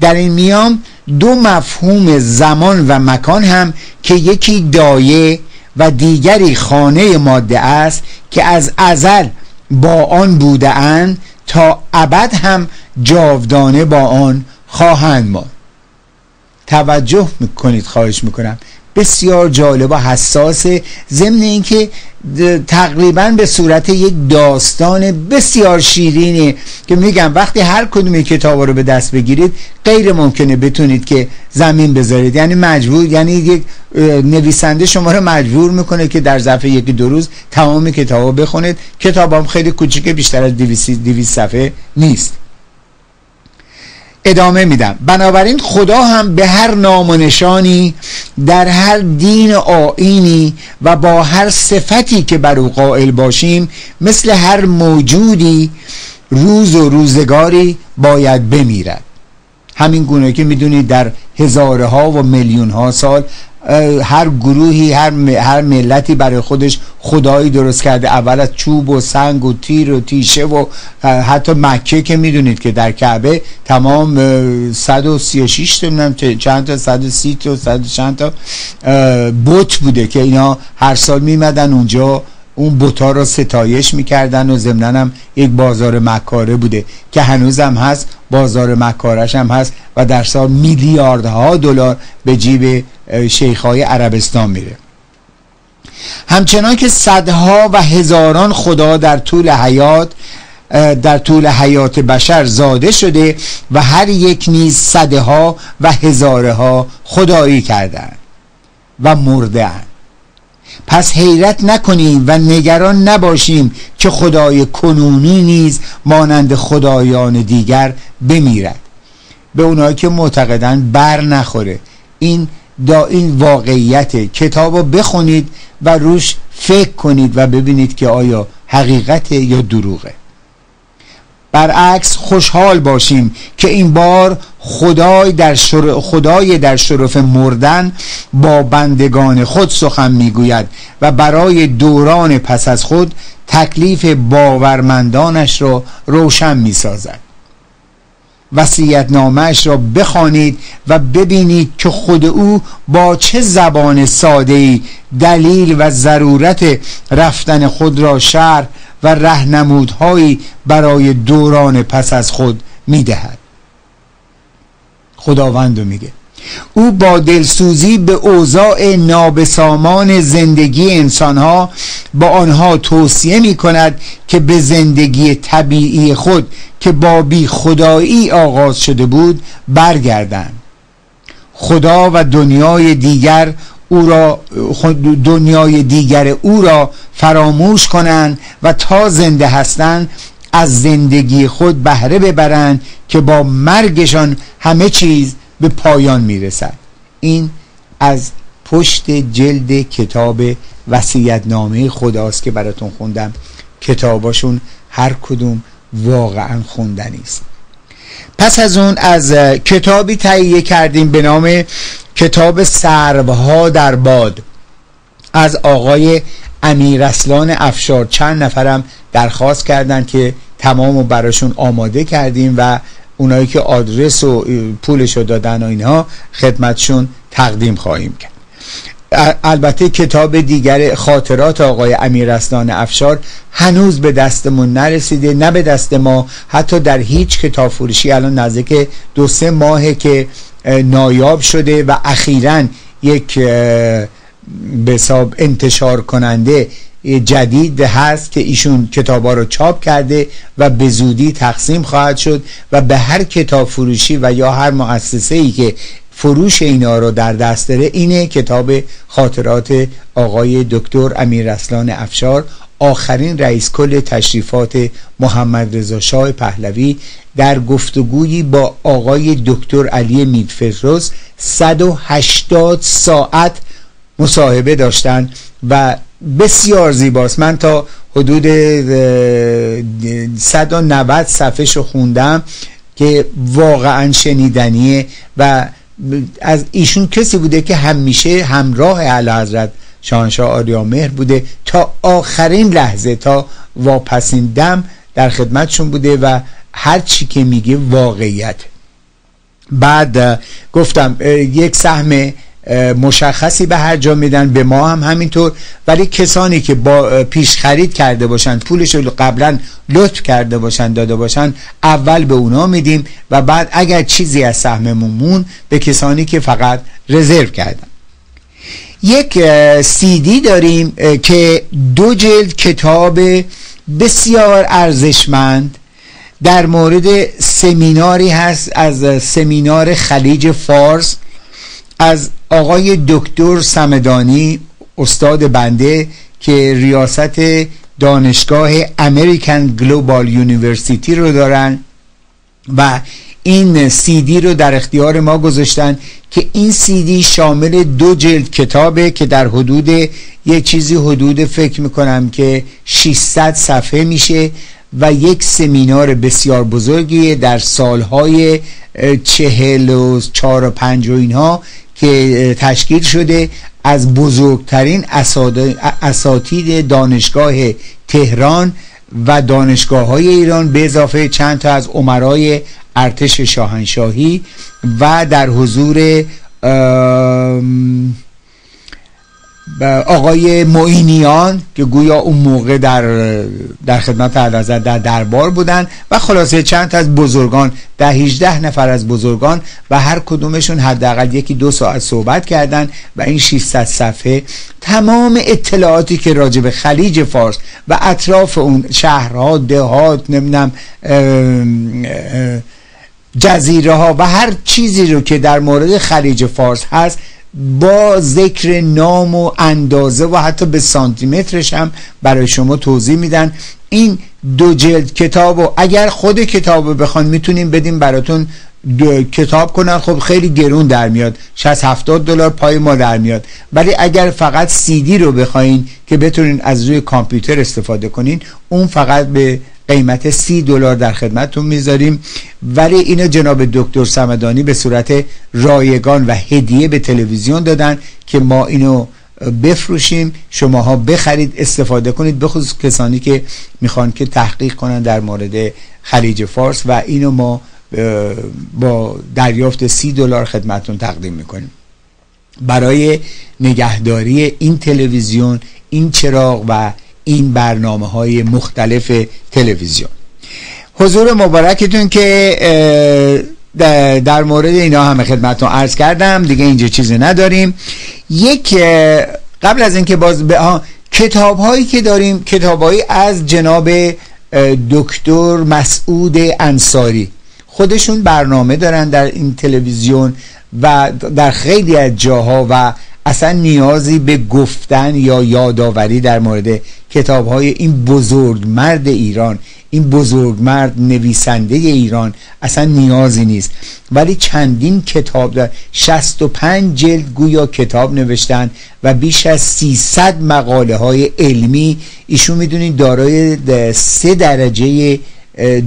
[SPEAKER 2] در این میان 2 مفهوم زمان و مکان هم که یکی دایه و دیگری خانه ماده است که از ازل با آن بوده اند تا ابد هم جاودانه با آن خواهند ماند. توجه میکنید خواهش میکنم، بسیار جالب و حساسه، ضمن اینکه تقریبا به صورت یک داستان بسیار شیرینه که میگم وقتی هر کدوم کتاب رو به دست بگیرید غیر ممکنه بتونید که زمین بذارید، یعنی مجبور، یعنی یک نویسنده شما رو مجبور میکنه که در ظرف یکی دو روز تمام کتابو بخونید. کتابام خیلی کوچیکه، بیشتر از 200 صفحه نیست. ادامه میدم. بنابراین خدا هم به هر نام و نشانی در هر دین و آیینی و با هر صفتی که بر او قائل باشیم مثل هر موجودی روز و روزگاری باید بمیرد. همین گونه که میدونید در هزارها و میلیون ها سال هر گروهی، هر ملتی برای خودش خدایی درست کرده، اول از چوب و سنگ و تیر و تیشه و حتی مکه که میدونید که در کعبه تمام 136 چند تا 130 تا 100 چند تا بت بوده که اینا هر سال میمدن اونجا اون بوتا رو ستایش میکردن و ضمناً هم یک بازار مکاره بوده که هنوزم هست، بازار مکارش هم هست و در سال میلیاردها دلار به جیب شیخهای عربستان میره. همچنان که صدها و هزاران خدا در طول حیات بشر زاده شده و هر یک نیز صدها و هزارها خدایی کردند و مرده‌اند. پس حیرت نکنیم و نگران نباشیم که خدای کنونی نیز مانند خدایان دیگر بمیرد. به اونایی که معتقدن بر نخوره، این واقعیت. کتابو بخونید و روش فکر کنید و ببینید که آیا حقیقته یا دروغه. برعکس خوشحال باشیم که این بار خدای در شرف مردن با بندگان خود سخن میگوید و برای دوران پس از خود تکلیف باورمندانش را روشن میسازد. وصیت‌نامه‌اش را بخوانید و ببینید که خود او با چه زبان ساده‌ای دلیل و ضرورت رفتن خود را شرح و راهنمودهایی برای دوران پس از خود میدهد. خداوند میگه او با دلسوزی به اوضاع نابسامان زندگی انسانها با آنها توصیه می کند که به زندگی طبیعی خود که با بی خدایی آغاز شده بود برگردند. خدا و دنیای دیگر او را فراموش کنند و تا زنده هستند از زندگی خود بهره ببرند که با مرگشان همه چیز به پایان میرسد. این از پشت جلد کتاب وصیت‌نامه خداست که براتون خوندم. کتاباشون هر کدوم واقعا خوندنی است. پس از اون از کتابی تهیه کردیم به نام کتاب سروها در باد از آقای امیررسلان افشار. چند نفرم درخواست کردن که تمامو براشون آماده کردیم و اونایی که آدرس و پولشو دادن و اینها خدمتشون تقدیم خواهیم کرد. البته کتاب دیگر خاطرات آقای امیررسلان افشار هنوز به دستمون نرسیده، نه به دست ما، حتی در هیچ کتاب فروشی. الان نزدیک 2-3 ماهه که نایاب شده و اخیراً یک به حساب انتشار کننده جدید هست که ایشون کتابا رو چاپ کرده و به زودی تقسیم خواهد شد و به هر کتاب فروشی و یا هر مؤسسه‌ای که فروش اینا رو در دست داره اینه کتاب خاطرات آقای دکتر امیررسلان افشار، آخرین رئیس کل تشریفات محمد رضا شاه پهلوی، در گفتگویی با آقای دکتر علی میرفیروز 180 ساعت مصاحبه داشتن و بسیار زیباست. من تا حدود 190 صفحه شو خوندم که واقعا شنیدنیه و از ایشون کسی بوده که همیشه همراه اعلیحضرت شاهنشاه آریامهر بوده تا آخرین لحظه، تا واپسین دم در خدمتشون بوده و هر چی که میگه واقعیت. بعد گفتم یک سهم مشخصی به هر جا میدن، به ما هم همینطور. ولی کسانی که با پیش خرید کرده باشن، پولش رو قبلا لطف کرده باشن داده باشن، اول به اونا میدیم و بعد اگر چیزی از سهممون مون به کسانی که فقط رزرو کردن. یک CD داریم که 2 جلد کتاب بسیار ارزشمند در مورد سمیناری هست از سمینار خلیج فارس از آقای دکتر صمدانی استاد بنده که ریاست دانشگاه امریکن گلوبال یونیورسیتی رو دارن و این CD رو در اختیار ما گذاشتن که این CD شامل 2 جلد کتابه که در حدود یه چیزی حدود فکر میکنم که 600 صفحه میشه و یک سمینار بسیار بزرگیه در سالهای 44 و 5 و اینها که تشکیل شده از بزرگترین اساتید دانشگاه تهران و دانشگاه های ایران به اضافه چند تا از امرای ارتش شاهنشاهی و در حضور آقای معینیان که گویا اون موقع در خدمت اعلیحضرت در دربار بودن و خلاصه چند تا از بزرگان 18 نفر از بزرگان و هر کدومشون حداقل 1-2 ساعت صحبت کردن و این 600 صفحه تمام اطلاعاتی که راجع به خلیج فارس و اطراف اون شهرها، دهات، نمیدونم جزیره ها و هر چیزی رو که در مورد خلیج فارس هست با ذکر نام و اندازه و حتی به سانتی مترش هم برای شما توضیح میدن. این 2 جلد کتاب و اگر خود کتاب رو بخوان میتونیم بدیم براتون کتاب کنن، خب خیلی گرون در میاد، 60-70 دلار پای ما در میاد. ولی اگر فقط CD رو بخواین که بتونین از روی کامپیوتر استفاده کنین، اون فقط به قیمت 30 دلار در خدمتتون میذاریم. ولی اینو جناب دکتر صمدانی به صورت رایگان و هدیه به تلویزیون دادن که ما اینو بفروشیم، شماها بخرید استفاده کنید، بخصوص کسانی که میخوان که تحقیق کنن در مورد خلیج فارس و اینو ما با دریافت 30 دلار خدمتتون تقدیم میکنیم. برای نگهداری این تلویزیون، این چراغ و این برنامه‌های مختلف تلویزیون. حضور مبارکتون که در مورد اینا همه خدمتتون عرض کردم، دیگه اینجا چیزی نداریم. یک قبل از اینکه باز به کتاب‌هایی که داریم، کتاب‌هایی از جناب دکتر مسعود انصاری، خودشون برنامه دارن در این تلویزیون و در خیلی از جاها و اصلا نیازی به گفتن یا یادآوری در مورد کتاب‌های این بزرگمرد ایران، این بزرگمرد نویسنده ایران اصلا نیازی نیست. ولی چندین کتاب دارن، 65 جلد گویا کتاب نوشتن و بیش از 300 مقاله های علمی. ایشون میدونید دارای 3 درجه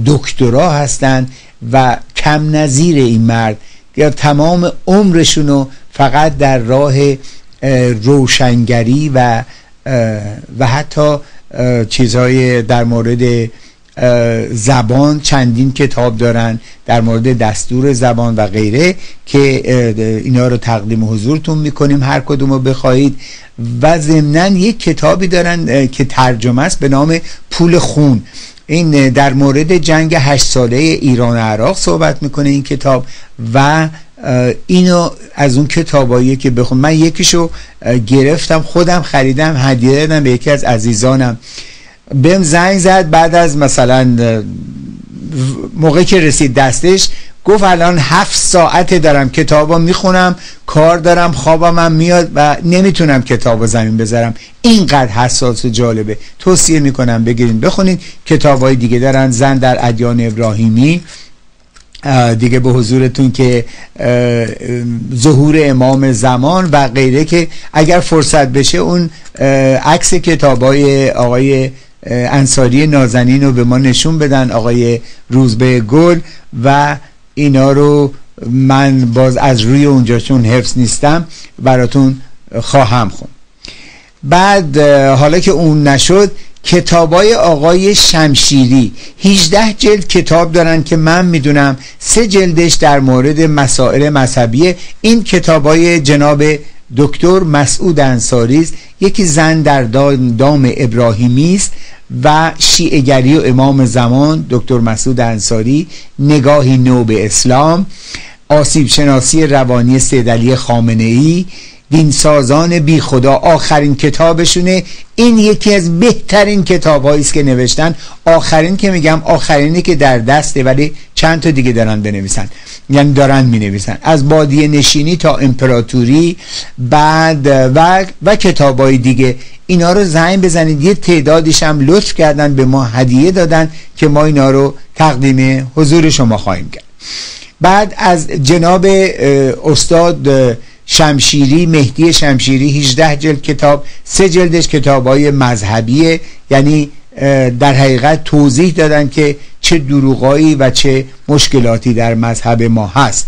[SPEAKER 2] دکترا هستن و کم نظیر این مرد یا تمام عمرشونو فقط در راه روشنگری و حتی چیزهای در مورد زبان، چندین کتاب دارن در مورد دستور زبان و غیره که اینا رو تقدیم حضورتون میکنیم هر کدوم رو بخواهید. و ضمناً یک کتابی دارن که ترجمه است به نام پول خون. این در مورد جنگ 8 ساله ایران و عراق صحبت میکنه این کتاب و اینو از اون کتابایی که بخون. من یکیشو گرفتم، خودم خریدم، هدیه دادم به یکی از عزیزانم. بهم زنگ زد بعد از مثلا موقعی که رسید دستش، گفت الان 7 ساعت دارم کتابا میخونم، کار دارم، خوابم هم میاد و نمیتونم کتابا زمین بذارم. اینقدر حساس و جالبه. توصیه میکنم بگیرین بخونین. کتابای دیگه دارن، زن در ادیان ابراهیمی، دیگه به حضورتون که ظهور امام زمان و غیره که اگر فرصت بشه اون عکس کتابای آقای انصاری نازنین رو به ما نشون بدن، آقای روزبه گل، و اینا رو من باز از روی اونجا چون حفظ نیستم براتون خواهم خوند. بعد حالا که اون نشد، کتابای آقای شمشیری 18 جلد کتاب دارن که من میدونم 3 جلدش در مورد مسائل مذهبیه. این کتابای جناب دکتر مسعود انصاری است، یکی زن در دام ابراهیمی است و شیعه‌گری و امام زمان دکتر مسعود انصاری، نگاهی نو به اسلام، آسیب شناسی روانی سید علی خامنه‌ای، دینسازان بی خدا آخرین کتابشونه. این یکی از بهترین کتاب‌هایی است که نوشتن. آخرین که میگم آخرینی که در دسته، ولی چند تا دیگه دارن بنویسن، یعنی دارن مینویسن، از بادیه نشینی تا امپراتوری، بعد و کتاب‌های دیگه. اینا رو زنگ بزنید، یه تعدادیش هم لطف کردن به ما هدیه دادن که ما اینا رو تقدیم حضور شما خواهیم کرد. بعد از جناب استاد شمشیری، مهدی شمشیری 18 جلد کتاب، 3 جلدش کتابای مذهبیه، یعنی در حقیقت توضیح دادن که چه دروغایی و چه مشکلاتی در مذهب ما هست.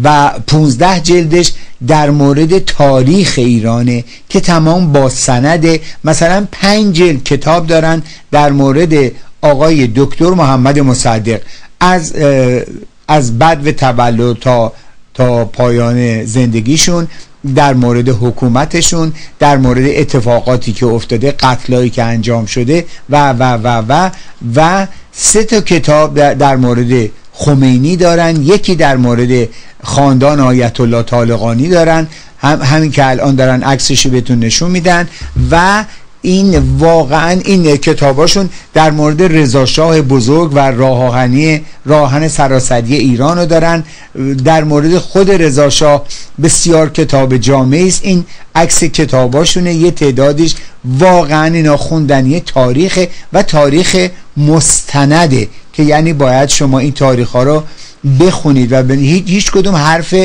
[SPEAKER 2] و 15 جلدش در مورد تاریخ ایرانه که تمام با سنده. مثلا 5 جلد کتاب دارن در مورد آقای دکتر محمد مصدق از بدو تولد تا پایان زندگیشون، در مورد حکومتشون، در مورد اتفاقاتی که افتاده، قتلایی که انجام شده و 3 تا کتاب در مورد خمینی دارن، یکی در مورد خاندان آیت الله طالقانی دارن، همین که الان دارن عکسشو بهتون نشون میدن. و این واقعا این کتاباشون در مورد رضا شاه بزرگ و راهن سراسری ایران رو دارن. در مورد خود رضا شاه بسیار کتاب جامعی است. این عکس کتاباشونه، یه تعدادیش واقعا اینا خوندنی تاریخ و تاریخ مستنده که یعنی باید شما این تاریخ ها رو بخونید و هیچ کدوم حرف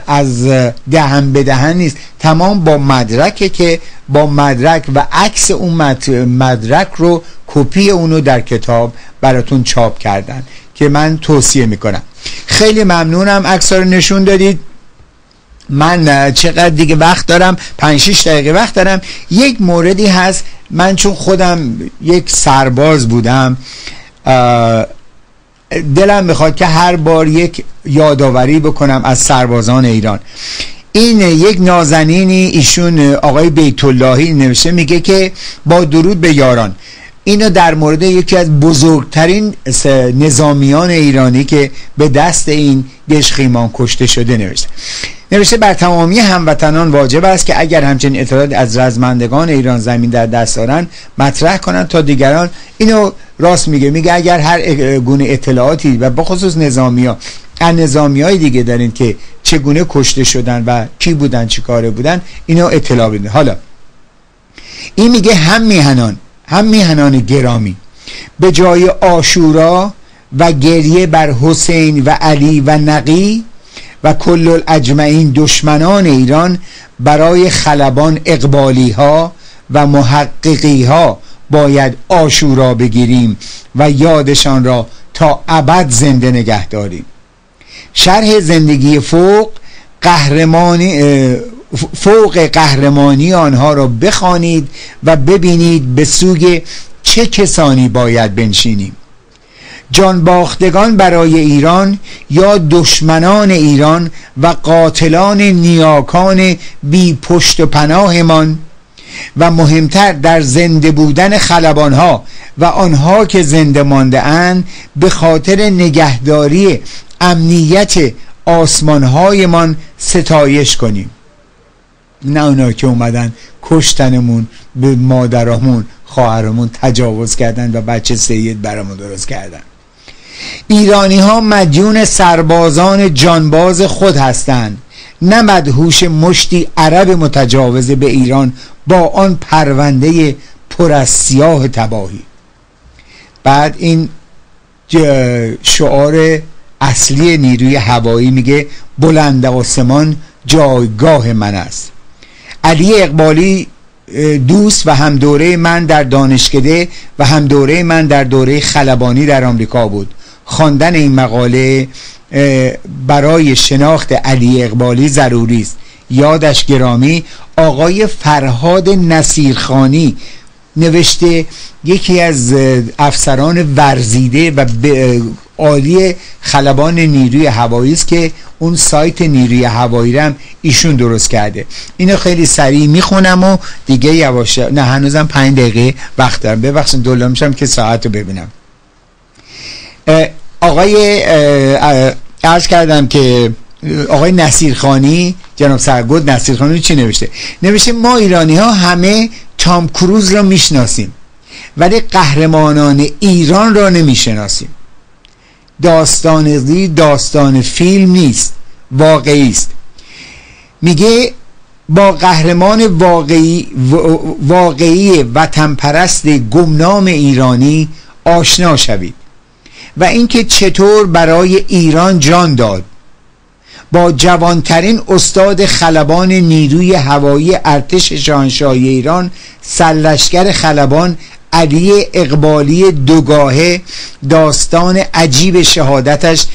[SPEAKER 2] از دهن به دهن نیست، تمام با مدرکه که با مدرک و عکس اون مدرک رو، کپی اونو در کتاب براتون چاپ کردن که من توصیه میکنم. خیلی ممنونم عکس رو نشون دادید. من چقدر دیگه وقت دارم؟ 5-6 دقیقه وقت دارم. یک موردی هست، من چون خودم یک سرباز بودم دلم میخواد که هر بار یک یادآوری بکنم از سربازان ایران. این یک نازنینی، ایشون آقای بیت اللهی نوشته، میگه که با درود به یاران. اینو در مورد یکی از بزرگترین نظامیان ایرانی که به دست این دژخیمان کشته شده نوشته بر تمامی هموطنان واجب است که اگر همچنین اطلاعات از رزمندگان ایران زمین در دست دارند مطرح کنند تا دیگران. اینو راست میگه اگر هر گونه اطلاعاتی و بخصوص نظامیای دیگه دارین که چگونه کشته شدن و کی بودن، چی کاره بودن، اینو اطلاع بدین. حالا این میگه هم میهنان گرامی، به جای عاشورا و گریه بر حسین و علی و نقی و کل الاجمعین دشمنان ایران، برای خلبان اقبالی ها و محققی ها باید عاشورا بگیریم و یادشان را تا ابد زنده نگه داریم. شرح زندگی فوق قهرمانی آنها را بخوانید و ببینید به سوی چه کسانی باید بنشینیم. جانباختگان برای ایران یا دشمنان ایران و قاتلان نیاکان بی پشت و پناهمان، و مهمتر در زنده بودن خلبانها و آنها که زنده مانده اند به خاطر نگهداری امنیت آسمانهایمان ستایش کنیم، نه اونا که اومدن کشتنمون، به مادرامون خواهرمون تجاوز کردن و بچه سید برامون درست کردن. ایرانی ها مدیون سربازان جانباز خود هستند، نه مدهوش مشتی عرب متجاوز به ایران با آن پرونده پر از سیاه تباهی. بعد این شعار اصلی نیروی هوایی میگه بلند آسمان جایگاه من است. علی اقبالی دوست و همدوره من در دانشکده و همدوره من در دوره خلبانی در آمریکا بود. خواندن این مقاله برای شناخت علی اقبالی ضروری است. یادش گرامی. آقای فرهاد نصیرخانی نوشته یکی از افسران ورزیده و عالی خلبان نیروی هوایی است که اون سایت نیروی هوایی رو هم ایشون درست کرده. اینو خیلی سریع میخونم و دیگه یواش، نه هنوزم 5 دقیقه وقت دارم، ببخشید دولا میشم که ساعت رو ببینم. آقای عرض کردم که آقای نصیرخانی، جناب سرگرد نصیرخانی چی نوشته؟ نوشته ما ایرانی ها همه تام کروز را میشناسیم ولی قهرمانان ایران را نمیشناسیم. داستان فیلم نیست، واقعی است. میگه با قهرمان واقعی وطن پرست گمنام ایرانی آشنا شوید و اینکه چطور برای ایران جان داد. با جوانترین استاد خلبان نیروی هوایی ارتش شاهنشاهی ایران، سرلشکر خلبان علی اقبالی دوگاهه، داستان عجیب شهادتش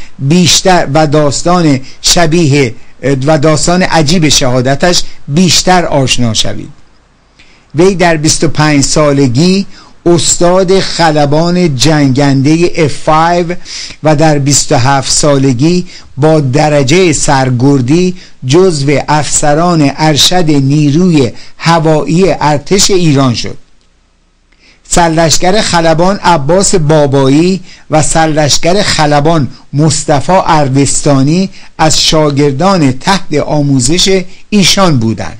[SPEAKER 2] بیشتر آشنا شوید. وی در 25 سالگی استاد خلبان جنگنده F5 و در 27 سالگی با درجه سرگردی جزو افسران ارشد نیروی هوایی ارتش ایران شد. سرلشکر خلبان عباس بابایی و سرلشکر خلبان مصطفی اردستانی از شاگردان تحت آموزش ایشان بودند.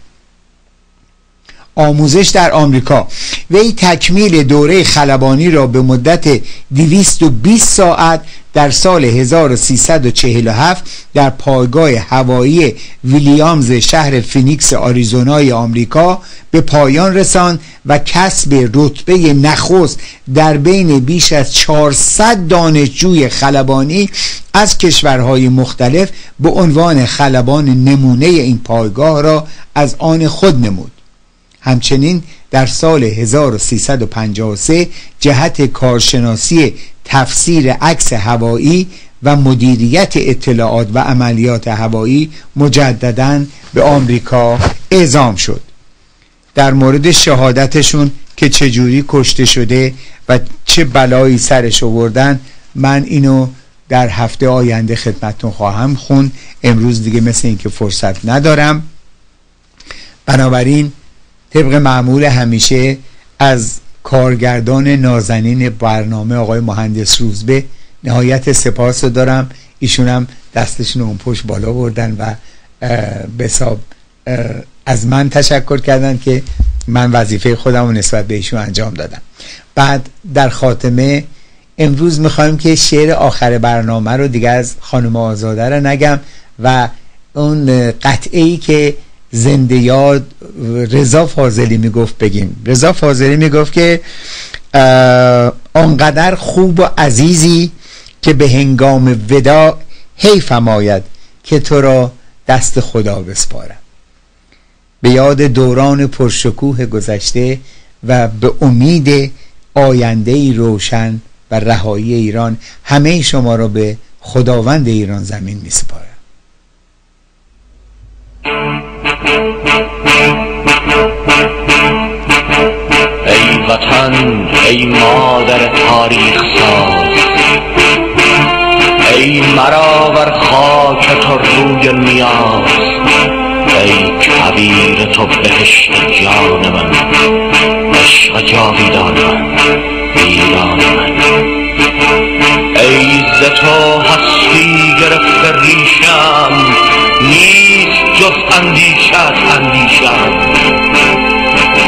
[SPEAKER 2] آموزش در آمریکا. وی تکمیل دوره خلبانی را به مدت 220 ساعت در سال 1347 در پایگاه هوایی ویلیامز شهر فینیکس آریزونای آمریکا به پایان رساند و کسب رتبه نخست در بین بیش از 400 دانشجوی خلبانی از کشورهای مختلف به عنوان خلبان نمونه این پایگاه را از آن خود نمود. همچنین در سال 1353 جهت کارشناسی تفسیر عکس هوایی و مدیریت اطلاعات و عملیات هوایی مجدداً به آمریکا اعزام شد. در مورد شهادتشون که چجوری کشته شده و چه بلایی سرش آوردن، من اینو در هفته آینده خدمتتون خواهم خوند. امروز دیگه مثل این که فرصت ندارم. بنابراین طبق معمول همیشه از کارگردان نازنین برنامه آقای مهندس روزبه نهایت سپاس رو دارم. ایشون هم دستشون اون پشت بالا بردن و به حساب از من تشکر کردن که من وظیفه خودم رو نسبت به ایشون انجام دادم. بعد در خاتمه امروز میخوایم که شعر آخر برنامه رو دیگه از خانم آزاده رو نگم و اون قطعه‌ای که زنده یاد رضا فاضلی میگفت بگیم. رضا فاضلی میگفت که آنقدر خوب و عزیزی که به هنگام وداع حیفم آید که تو را دست خدا بسپارم. به یاد دوران پرشکوه گذشته و به امید آینده‌ای روشن و رهایی ایران همه شما را به خداوند ایران زمین میسپارم.
[SPEAKER 1] ای وطن، ای مادر تاریخ ساز، ای مرا بر خاک تو روی نیاز، ای کبیر تو بهشت جان من، عشق جاویدان من، ایران من. ای ز تو هستی گرفته ریشم، نیست جز اندیشم.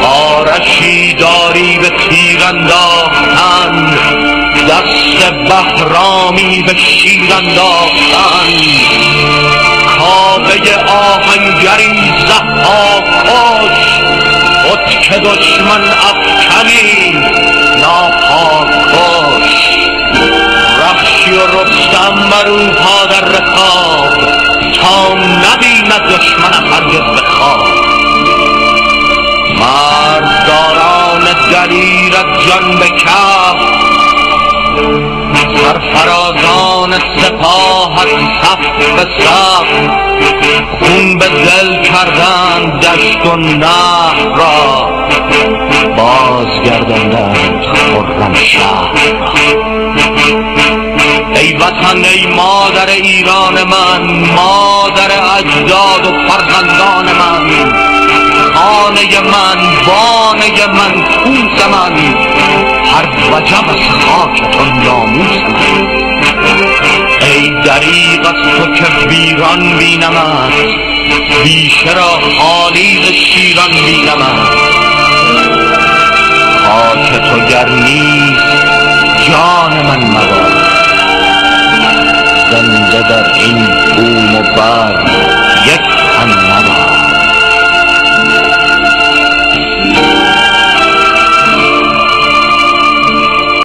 [SPEAKER 1] آرشی داری به تیر انداختن، دست بهرامی به شیر انداختن. کابه آهنگری زهها کش، خود که دشمن افکنی ناپاک کش. رخشی و رستم برو پا در رکاب، تا نبیند دشمن هرگز به خواب. مرداران دلیر از جان به کف، سرفرازان سپاه از صف به صف. خون به دل کردند دشت و نهر را، بازگرداندند خرم شهر را. ای وطن ای مادر ایران من، مادر اجداد و فرزندان من، خانه من، بانه من، کوس من، هر وجب از خاکتون ناموس من. ای دریغ از تو که ویران بینمت، بیشه را خالی ز شیران بینمت. خاک تو گر نیست جان من مباد، زنده در این